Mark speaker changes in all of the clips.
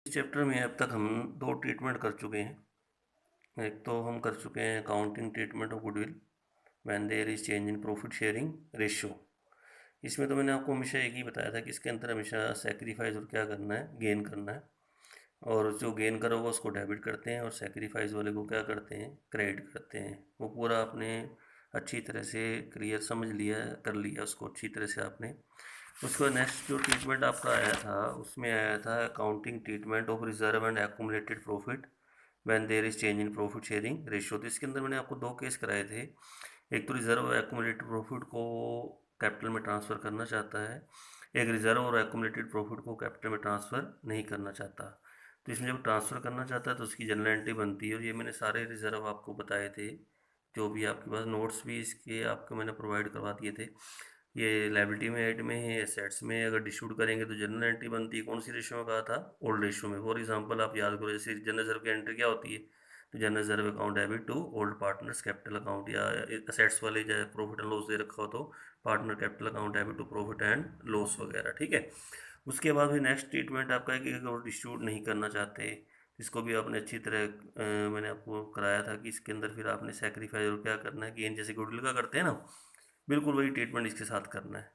Speaker 1: इस चैप्टर में अब तक हम दो ट्रीटमेंट कर चुके हैं। एक तो हम कर चुके हैं accounting treatment of goodwill when there is change in profit sharing ratio. इसमें तो मैंने आपको हमेशा एक ही बताया था कि इसके अंदर हमेशा सेक्रीफाइस और क्या करना है, गेन करना है। और जो गेन करा होगा उसको डेबिट करते हैं और सेक्रीफाइस वाले को क्या करते हैं, क्रेडिट करते हैं। वो पूरा आपने अच्छी तरह से क्लियर समझ लिया, कर लिया उसको अच्छी तरह से आपने। उसका नेक्स्ट जो ट्रीटमेंट आपका आया था उसमें आया था accounting treatment of reserve and accumulated profit when there is change in profit sharing ratio. तो इसके अंदर मैंने आपको दो केस कराए थे। एक तो रिजर्व और एक्यूमुलेटेड प्रॉफिट को कैपिटल में ट्रांसफ़र करना चाहता है, एक रिजर्व और एक्यूमुलेटेड प्रॉफिट को कैपिटल में ट्रांसफ़र नहीं करना चाहता। तो इसमें जब ट्रांसफ़र करना चाहता है तो उसकी जनरल एंट्री बनती है। और ये मैंने सारे रिजर्व आपको बताए थे, जो भी आपके पास नोट्स भी इसके आपको मैंने प्रोवाइड करवा दिए थे। ये लाइबिलिटी में ऐड में है, एसेट्स में अगर डिस्ट्रीब्यूट करेंगे तो जनरल एंट्री बनती है। कौन सी रेशियो में कहा था? ओल्ड रेशियो में। फॉर एग्जांपल आप याद करो, जैसे जनरल रिजर्व की एंट्री क्या होती है, तो general reserve account debit to old partners capital account, या एसेट्स वाले जो प्रॉफिट एंड लॉस दे रखा हो तो partner capital account debit to profit and loss वगैरह। ठीक है। उसके बाद फिर नेक्स्ट ट्रीटमेंट आपका है कि अगर डिस्ट्रीब्यूट नहीं करना चाहते, इसको भी आपने अच्छी तरह मैंने आपको कराया था कि इसके अंदर फिर आपने सेक्रीफाइस और क्या करना है, गेन जैसे गुडविल का करते हैं ना, बिल्कुल वही ट्रीटमेंट इसके साथ करना है।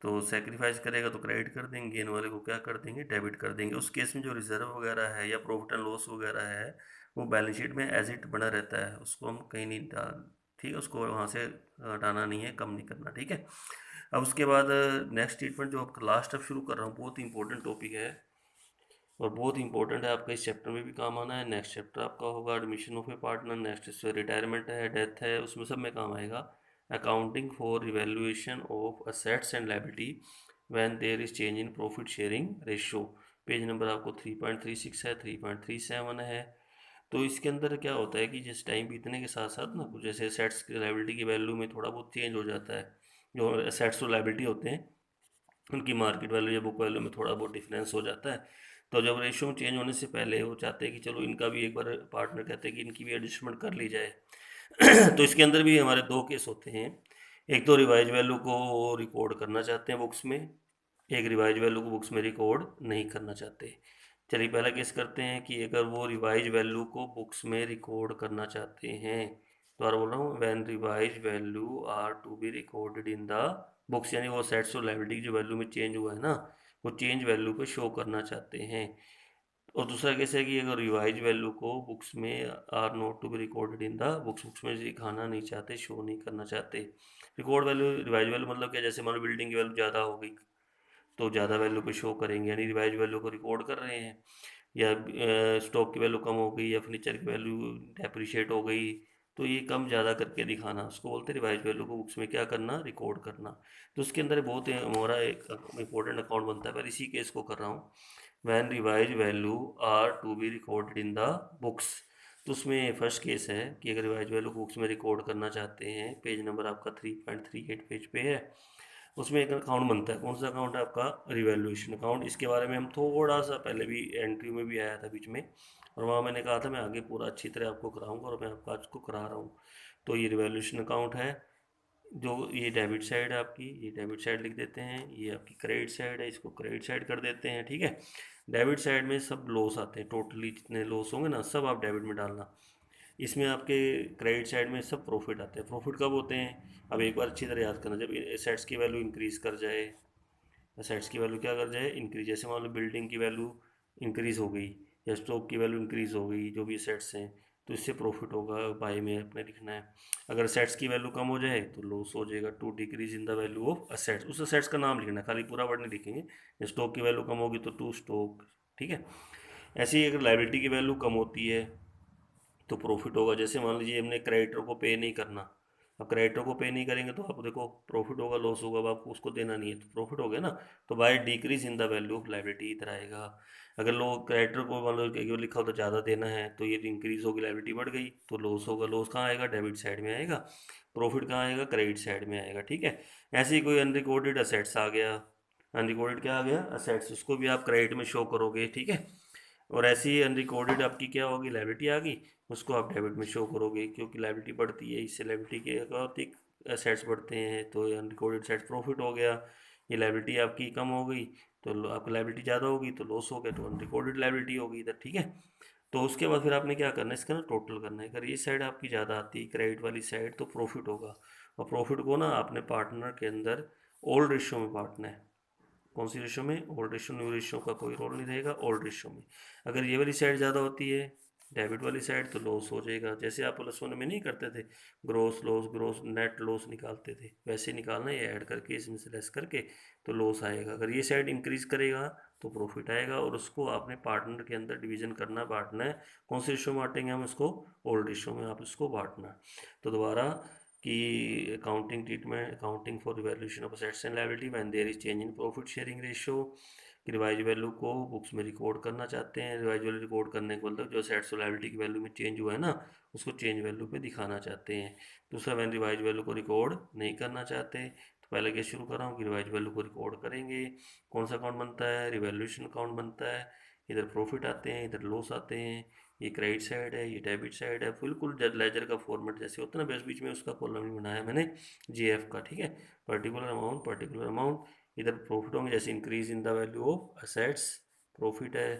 Speaker 1: तो सेक्रीफाइस करेगा तो क्रेडिट कर देंगे, गेन वाले को क्या कर देंगे, डेबिट कर देंगे। उस केस में जो रिजर्व वगैरह है या प्रॉफिट एंड लॉस वगैरह है वो बैलेंस शीट में एज इट बना रहता है, उसको हम कहीं नहीं डाल, ठीक है, उसको वहाँ से हटाना नहीं है, कम नहीं करना। ठीक है। अब उसके बाद नेक्स्ट ट्रीटमेंट जो आपका लास्ट अब शुरू कर रहा हूँ, बहुत ही इंपॉर्टेंट टॉपिक है और बहुत इंपॉर्टेंट है, आपका इस चैप्टर में भी काम आना है। नेक्स्ट चैप्टर आपका होगा admission of a partner, next इससे रिटायरमेंट है, डेथ है, उसमें सब में काम आएगा। Accounting for revaluation of assets and liability when there is change in profit sharing ratio. Page number आपको 3.36 है, 3.37 है। तो इसके अंदर क्या होता है कि जिस टाइम बीतने के साथ साथ ना कुछ जैसे असेट्स की लायबिलिटी की वैल्यू में थोड़ा बहुत चेंज हो जाता है। जो असेट्स और लायबिलिटी होते हैं उनकी मार्केट वैल्यू या बुक वैल्यू में थोड़ा बहुत डिफरेंस हो जाता है। तो जब रेशियो में चेंज होने से पहले वो चाहते हैं कि चलो इनका भी एक बार, पार्टनर कहते हैं कि इनकी भी एडजस्टमेंट कर ली जाए। तो इसके अंदर भी हमारे दो केस होते हैं। एक तो रिवाइज वैल्यू को रिकॉर्ड करना चाहते हैं बुक्स में, एक रिवाइज वैल्यू को बुक्स में रिकॉर्ड नहीं करना चाहते। चलिए पहला केस करते हैं कि अगर वो रिवाइज वैल्यू को बुक्स में रिकॉर्ड करना चाहते हैं, दोबारा बोल रहा हूँ, when revise value are to be recorded in the books, यानी वो सेट्स और लायबिलिटी जो वैल्यू में चेंज हुआ है ना, वो चेंज वैल्यू पे शो करना चाहते हैं। और दूसरा केस है कि अगर रिवाइज वैल्यू को बुक्स में are not to be recorded in the books में दिखाना नहीं चाहते, शो नहीं करना चाहते। रिकॉर्ड वैल्यू, रिवाइज वैल्यू मतलब क्या, जैसे मान लो बिल्डिंग की वैल्यू ज़्यादा हो गई तो ज़्यादा वैल्यू पे शो करेंगे, यानी रिवाइज वैल्यू को रिकॉर्ड कर रहे हैं। या स्टॉक की वैल्यू कम हो गई या फर्नीचर की वैल्यू डेप्रिशिएट हो गई, तो ये कम ज़्यादा करके दिखाना, उसको बोलते हैं रिवाइज वैल्यू को बुक्स में क्या करना, रिकॉर्ड करना। तो उसके अंदर बहुत हमारा एक इंपॉर्टेंट अकाउंट बनता है, पर इसी केस को कर रहा हूँ। When revise value are to be recorded in the books. तो उसमें फर्स्ट केस है कि अगर रिवाइज वैल्यू को बुक्स में रिकॉर्ड करना चाहते हैं, पेज नंबर आपका 3.38 पेज पे है। उसमें एक अकाउंट बनता है, कौन सा अकाउंट है आपका, रिवैल्यूएशन अकाउंट। इसके बारे में हम थोड़ा सा पहले भी एंट्री में भी आया था बीच में, और वहाँ मैंने कहा था मैं आगे पूरा अच्छी तरह आपको कराऊंगा, और मैं आपको आज को करा रहा हूँ। तो ये रिवैल्यूएशन अकाउंट है, जो ये डेबिट साइड है आपकी, ये डेबिट साइड लिख देते हैं, ये आपकी क्रेडिट साइड है, इसको क्रेडिट साइड कर देते हैं। ठीक है। डेबिट साइड में सब लॉस आते हैं, टोटली जितने लॉस होंगे ना सब आप डेबिट में डालना। इसमें आपके क्रेडिट साइड में सब प्रॉफिट आते हैं। प्रॉफिट कब होते हैं, अब एक बार अच्छी तरह याद करना, जब एसेट्स की वैल्यू इंक्रीज कर जाए, एसेट्स की वैल्यू क्या कर जाए, इंक्रीज। जैसे मान लो बिल्डिंग की वैल्यू इंक्रीज हो गई या स्टॉक की वैल्यू इंक्रीज हो गई, जो भी एसेट्स हैं, तो इससे प्रॉफिट होगा, बाय में अपने लिखना है। अगर एसेट्स की वैल्यू कम हो जाए तो लॉस हो जाएगा, to decrease in the value of assets. उस एसेट्स का नाम लिखना है, खाली पूरा वर्ड नहीं लिखेंगे। स्टॉक की वैल्यू कम होगी तो टू स्टॉक। ठीक है। ऐसे ही अगर लाइबिलिटी की वैल्यू कम होती है तो प्रॉफिट होगा। जैसे मान लीजिए हमने क्रेडिटर को पे नहीं करना, अब क्रेडिटर को पे नहीं करेंगे तो आप देखो प्रॉफिट होगा, लॉस होगा, अब आपको उसको देना नहीं है तो प्रॉफिट हो गया ना। तो by decrease in the value of liability इधर आएगा। अगर लोग क्रेडिटर को मान लो कि लिखा हो तो ज़्यादा देना है, तो ये इंक्रीज होगी, लाइबिलिटी बढ़ गई तो लॉस होगा। लॉस कहाँ आएगा, डेबिट साइड में आएगा। प्रॉफिट कहाँ आएगा, क्रेडिट साइड में आएगा। ठीक है। ऐसे ही कोई अनरिकॉर्डेड असेट्स आ गया, अनरिकॉर्डेड क्या आ गया, असेट्स, उसको भी आप क्रेडिट में शो करोगे। ठीक है। और ऐसी ही अनरिकॉर्डेड आपकी क्या होगी, लाइबिलिटी आ गई, उसको आप डेबिट में शो करोगे, क्योंकि लाइबिलिटी बढ़ती है, इससे लाइबिलिटी के अकॉर्डिंग एसेट्स बढ़ते हैं, तो अनरिकॉर्डेड सेट्स प्रॉफिट हो गया। ये लाइबिलिटी आपकी कम हो गई तो आपकी लायबिलिटी ज़्यादा होगी तो लॉस हो गया, तो अनरिकॉर्डेड लायबिलिटी होगी इधर, ठीक है। तो उसके बाद फिर आपने क्या करना है, इसका ना टोटल करना है। अगर ये साइड आपकी ज़्यादा आती है क्रेडिट वाली साइड, तो प्रॉफिट होगा, और प्रॉफिट को ना आपने पार्टनर के अंदर ओल्ड रेशियो में बांटना है। कौन सी रेशियो में? Old ratio. न्यू रेशियो का कोई रोल नहीं रहेगा, ओल्ड रेशियो में। अगर ये वाली साइड ज़्यादा होती है डेबिट वाली साइड, तो लॉस हो जाएगा। जैसे आप प्लस वन में नहीं करते थे, gross loss, gross net loss निकालते थे, वैसे निकालना है, ये ऐड करके इसमें से लेस करके, तो लॉस आएगा। अगर ये साइड इंक्रीज करेगा तो प्रॉफिट आएगा, और उसको आपने पार्टनर के अंदर डिवीजन करना, बांटना है। कौन से रेशियो में बांटेंगे हम इसको? ओल्ड रेशियो में आप इसको बांटना। तो दोबारा कि accounting treatment, accounting for revaluation of assets and liability when there is change in profit sharing ratio, कि रिवाइज वैल्यू को बुक्स में रिकॉर्ड करना चाहते हैं। रिवाइज वैल्यू रिकॉर्ड करने के मतलब जो असेट्स और लायबिलिटी की वैल्यू में चेंज हुआ है ना, उसको चेंज वैल्यू पे दिखाना चाहते हैं। दूसरा, व्हेन रिवाइज वैल्यू को रिकॉर्ड नहीं करना चाहते, तो पहले क्या शुरू कर रहा हूँ कि रिवाइज वैल्यू को रिकॉर्ड करेंगे। कौन सा अकाउंट बनता है? रिवैल्यूएशन अकाउंट बनता है। इधर प्रॉफिट आते हैं, इधर लॉस आते हैं। ये क्रेडिट साइड है, ये डेबिट साइड है, बिल्कुल लेजर का फॉर्मेट जैसे होता है ना, बीच में उसका कॉलम ही बनाया मैंने जीएफ का, ठीक है। Particular amount, particular amount. इधर प्रॉफिट होंगे, जैसे increase in the value of assets, profit है।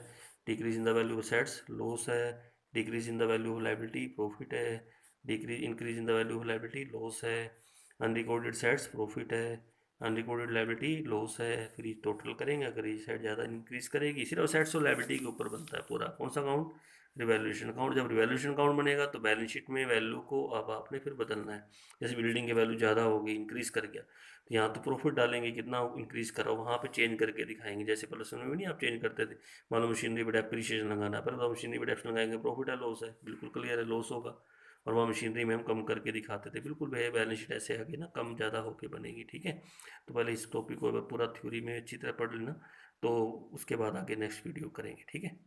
Speaker 1: Decrease in the value of assets, loss है। Decrease in the value of liability, profit है। Decrease increase in the value of liability, loss है। Unrecorded assets, profit है। Unrecorded liability, loss है। फिर ये total करेंगे, अगर ये साइड ज़्यादा इंक्रीज करेगी, सिर्फ सेट्स और लायबिलिटी के ऊपर बनता है पूरा। कौन सा अकाउंट? Revaluation account. जब रिवैल्यूएशन अकाउंट बनेगा तो बैलेंस शीट में वैल्यू को अब आपने फिर बदलना है। जैसे बिल्डिंग की वैल्यू ज़्यादा हो गई, इंक्रीज कर गया, तो यहाँ तो प्रॉफिट डालेंगे, कितना इंक्रीज करा, वहाँ पे चेंज करके दिखाएंगे। जैसे प्लस में भी नहीं आप चेंज करते थे, मान लो मशीनरी पर डेप्रिसिएशन लगाना है, पर तो मशीनरी पर डेप्स लगाएंगे, प्रॉफिट है लॉस है, बिल्कुल क्लियर है, लॉस होगा। और वहाँ मशीनरी में हम कम करके दिखाते थे, बिल्कुल भैया बैलेंस शीट ऐसे आगे ना कम ज़्यादा होके बनेगी, ठीक है। तो पहले इस टॉपिक को अगर पूरा थ्योरी में अच्छी तरह पढ़ लेना, तो उसके बाद आगे नेक्स्ट वीडियो करेंगे, ठीक है।